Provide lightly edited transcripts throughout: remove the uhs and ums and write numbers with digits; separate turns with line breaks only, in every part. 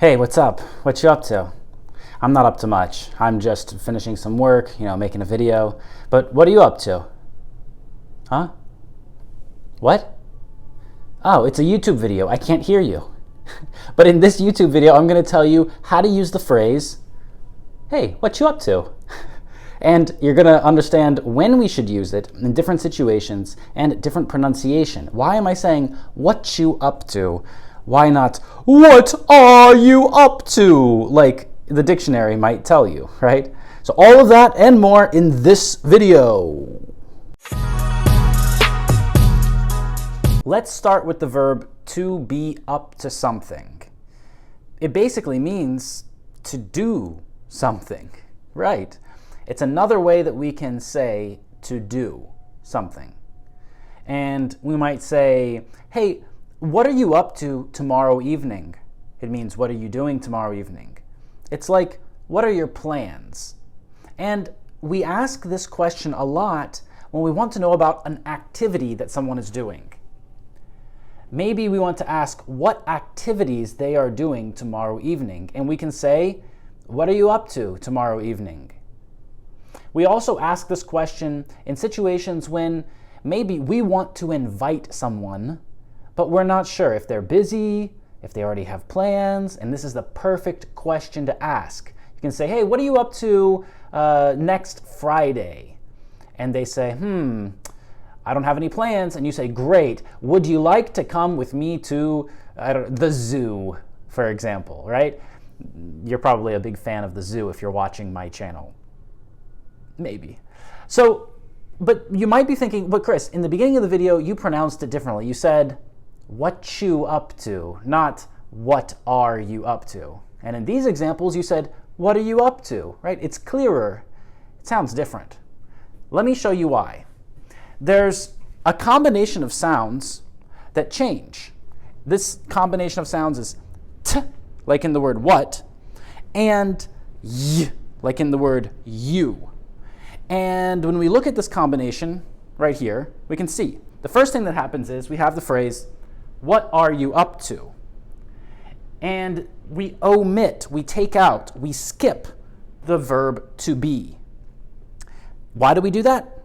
Hey, what's up? What you up to? I'm not up to much. I'm just finishing some work, making a video. But what are you up to? Huh? What? Oh, it's a YouTube video. I can't hear you. But in this YouTube video, I'm going to tell you how to use the phrase, hey, what you up to? And you're going to understand when we should use it in different situations and different pronunciation. Why am I saying what you up to? Why not, what are you up to? Like the dictionary might tell you, right? So all of that and more in this video. Let's start with the verb to be up to something. It basically means to do something, right? It's another way that we can say to do something. And we might say, hey, what are you up to tomorrow evening? It means, what are you doing tomorrow evening? It's like, what are your plans? And we ask this question a lot when we want to know about an activity that someone is doing. Maybe we want to ask what activities they are doing tomorrow evening. And we can say, what are you up to tomorrow evening? We also ask this question in situations when maybe we want to invite someone, but we're not sure if they're busy, if they already have plans, and this is the perfect question to ask. You can say, hey, what are you up to next Friday? And they say, I don't have any plans. And you say, great, would you like to come with me to the zoo, for example, right? You're probably a big fan of the zoo if you're watching my channel. Maybe. So, but you might be thinking, but Kris, in the beginning of the video, you pronounced it differently. You said, what you up to, not what are you up to. And in these examples, you said, what are you up to, right? It's clearer. It sounds different. Let me show you why. There's a combination of sounds that change. This combination of sounds is t, like in the word what, and y, like in the word you. And when we look at this combination right here, we can see the first thing that happens is we have the phrase, what are you up to? And we omit, we take out, we skip the verb to be. Why do we do that?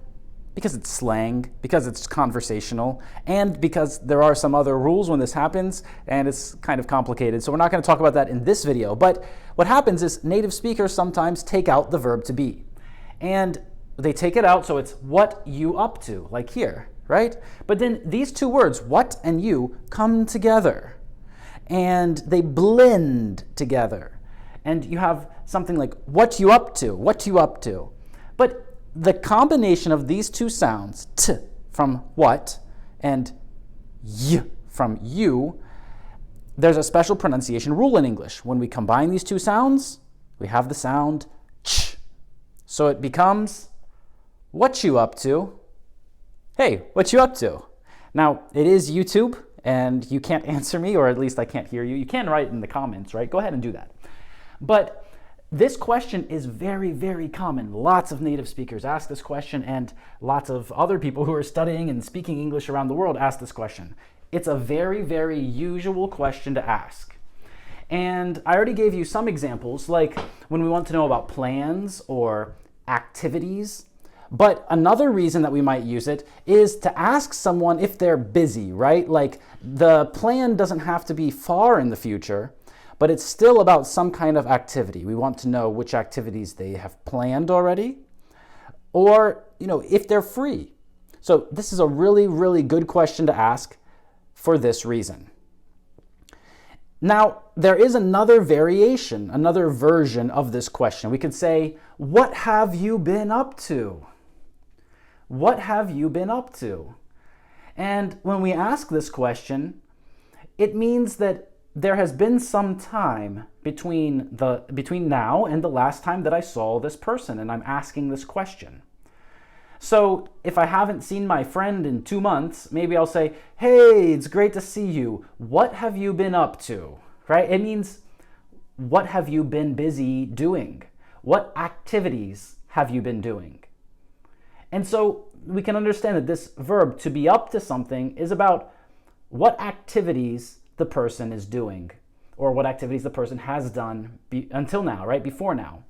Because it's slang, because it's conversational, and because there are some other rules when this happens, and it's kind of complicated. So we're not going to talk about that in this video. But what happens is native speakers sometimes take out the verb to be. And they take it out, so it's what you up to, like here, right? But then these two words, what and you, come together. And they blend together. And you have something like, what you up to, what you up to. But the combination of these two sounds, t from what and y from you, there's a special pronunciation rule in English. When we combine these two sounds, we have the sound ch. So it becomes, what you up to? Hey, what you up to? Now, it is YouTube, and you can't answer me, or at least I can't hear you. You can write in the comments, right? Go ahead and do that. But this question is very, very common. Lots of native speakers ask this question, and lots of other people who are studying and speaking English around the world ask this question. It's a very, very usual question to ask. And I already gave you some examples, like when we want to know about plans or activities. But another reason that we might use it is to ask someone if they're busy, right? Like the plan doesn't have to be far in the future, but it's still about some kind of activity. We want to know which activities they have planned already, or if they're free. So this is a really, really good question to ask for this reason. Now, there is another variation, another version of this question. We could say, what have you been up to? What have you been up to? And when we ask this question, it means that there has been some time between now and the last time that I saw this person, and I'm asking this question. So if I haven't seen my friend in 2 months, maybe I'll say, hey, it's great to see you. What have you been up to? Right? It means, what have you been busy doing? What activities have you been doing? And so we can understand that this verb, to be up to something, is about what activities the person is doing. or what activities the person has done until now, right? Before now.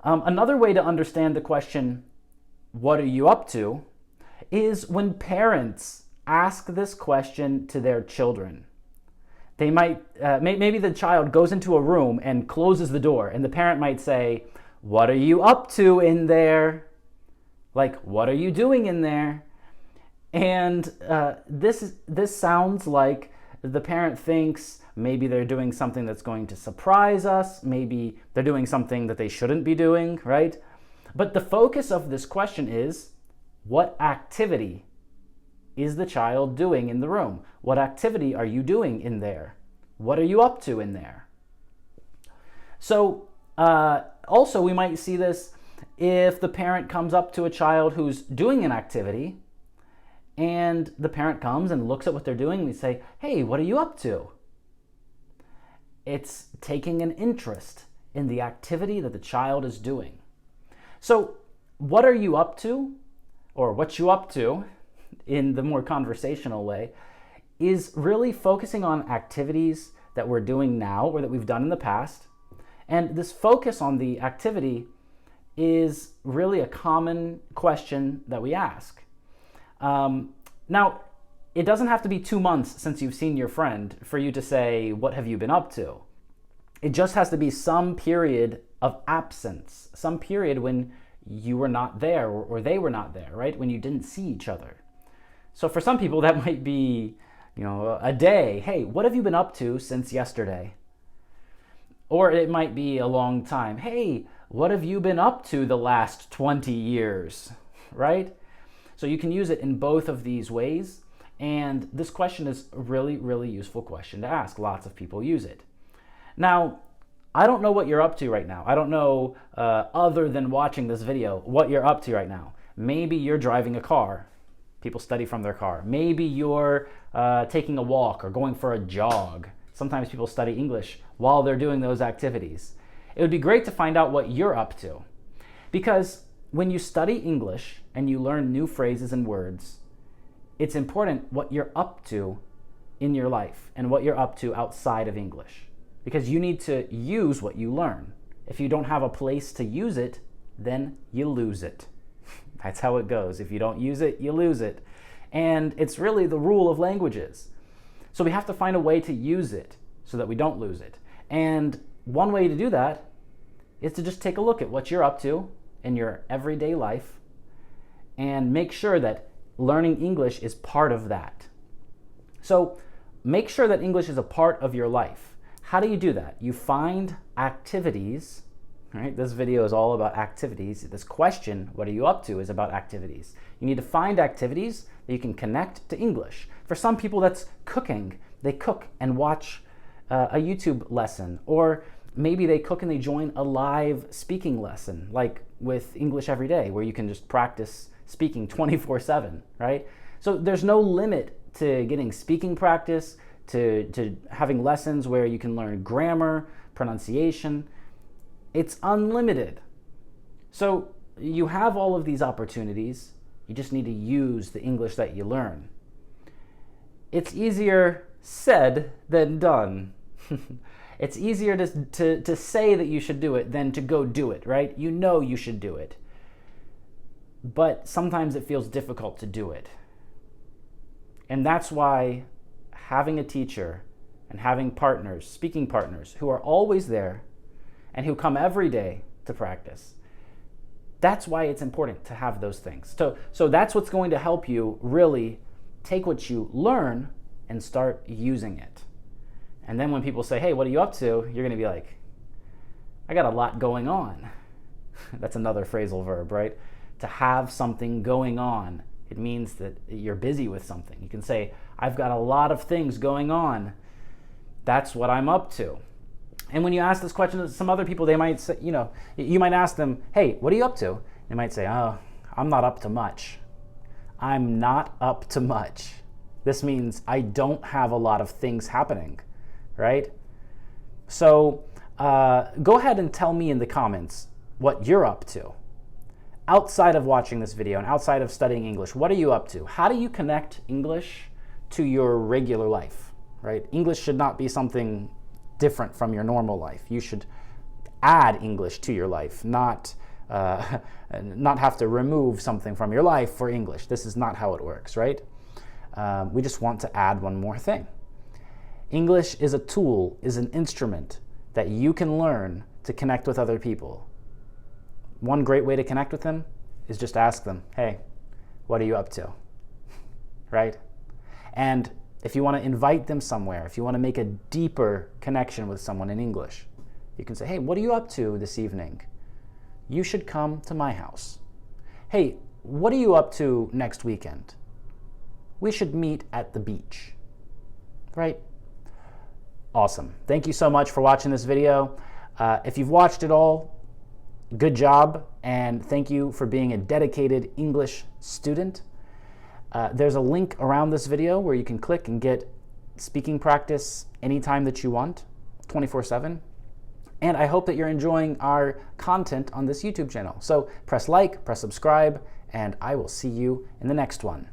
Another way to understand the question, what are you up to, is when parents ask this question to their children. They might, maybe the child goes into a room and closes the door, and the parent might say, what are you up to in there? Like, what are you doing in there? And this sounds like the parent thinks maybe they're doing something that's going to surprise us. Maybe they're doing something that they shouldn't be doing, right? But the focus of this question is, what activity is the child doing in the room? What activity are you doing in there? What are you up to in there? So also we might see this if the parent comes up to a child who's doing an activity, and the parent comes and looks at what they're doing, and we say, hey, what are you up to? It's taking an interest in the activity that the child is doing. So what are you up to, or what you up to, in the more conversational way, is really focusing on activities that we're doing now or that we've done in the past. And this focus on the activity is really a common question that we ask. Now, it doesn't have to be 2 months since you've seen your friend for you to say, what have you been up to? It just has to be some period of absence, some period when you were not there or they were not there, right? When you didn't see each other. So for some people that might be, a day. Hey, what have you been up to since yesterday? Or it might be a long time. Hey, what have you been up to the last 20 years, right? So you can use it in both of these ways. And this question is a really, really useful question to ask. Lots of people use it. Now, I don't know what you're up to right now. I don't know, other than watching this video, what you're up to right now. Maybe you're driving a car. People study from their car. Maybe you're taking a walk or going for a jog. Sometimes people study English while they're doing those activities. It would be great to find out what you're up to. Because when you study English and you learn new phrases and words, it's important what you're up to in your life and what you're up to outside of English. Because you need to use what you learn. If you don't have a place to use it, then you lose it. That's how it goes. If you don't use it, you lose it. And it's really the rule of languages. So we have to find a way to use it so that we don't lose it. And one way to do that is to just take a look at what you're up to in your everyday life and make sure that learning English is part of that. So make sure that English is a part of your life. How do you do that? You find activities, right? This video is all about activities. This question, what are you up to, is about activities. You need to find activities that you can connect to English. For some people, that's cooking. They cook and watch a YouTube lesson, or maybe they cook and they join a live speaking lesson, like with English Every Day, where you can just practice speaking 24/7, right? So there's no limit to getting speaking practice, to having lessons where you can learn grammar, pronunciation. It's unlimited. So you have all of these opportunities. You just need to use the English that you learn. It's easier said than done. It's easier to say that you should do it than to go do it, right? You know you should do it. But sometimes it feels difficult to do it. And that's why having a teacher and having partners, speaking partners, who are always there and who come every day to practice, that's why it's important to have those things. So that's what's going to help you really take what you learn and start using it. And then when people say, hey, what are you up to? You're going to be like, I got a lot going on. That's another phrasal verb, right? To have something going on. It means that you're busy with something. You can say, I've got a lot of things going on. That's what I'm up to. And when you ask this question to some other people, they might say, you might ask them, hey, what are you up to? They might say, oh, I'm not up to much. I'm not up to much. This means I don't have a lot of things happening, right? So go ahead and tell me in the comments what you're up to. Outside of watching this video and outside of studying English, what are you up to? How do you connect English to your regular life, right? English should not be something different from your normal life. You should add English to your life, not have to remove something from your life for English. This is not how it works, right? We just want to add one more thing. English is a tool, is an instrument that you can learn to connect with other people. One great way to connect with them is just ask them, hey, what are you up to? Right? And if you want to invite them somewhere, if you want to make a deeper connection with someone in English, you can say, hey, what are you up to this evening? You should come to my house. Hey, what are you up to next weekend? We should meet at the beach. Right? Awesome. Thank you so much for watching this video. If you've watched it all, good job, and thank you for being a dedicated English student. There's a link around this video where you can click and get speaking practice anytime that you want, 24/7. And I hope that you're enjoying our content on this YouTube channel. So press like, press subscribe, and I will see you in the next one.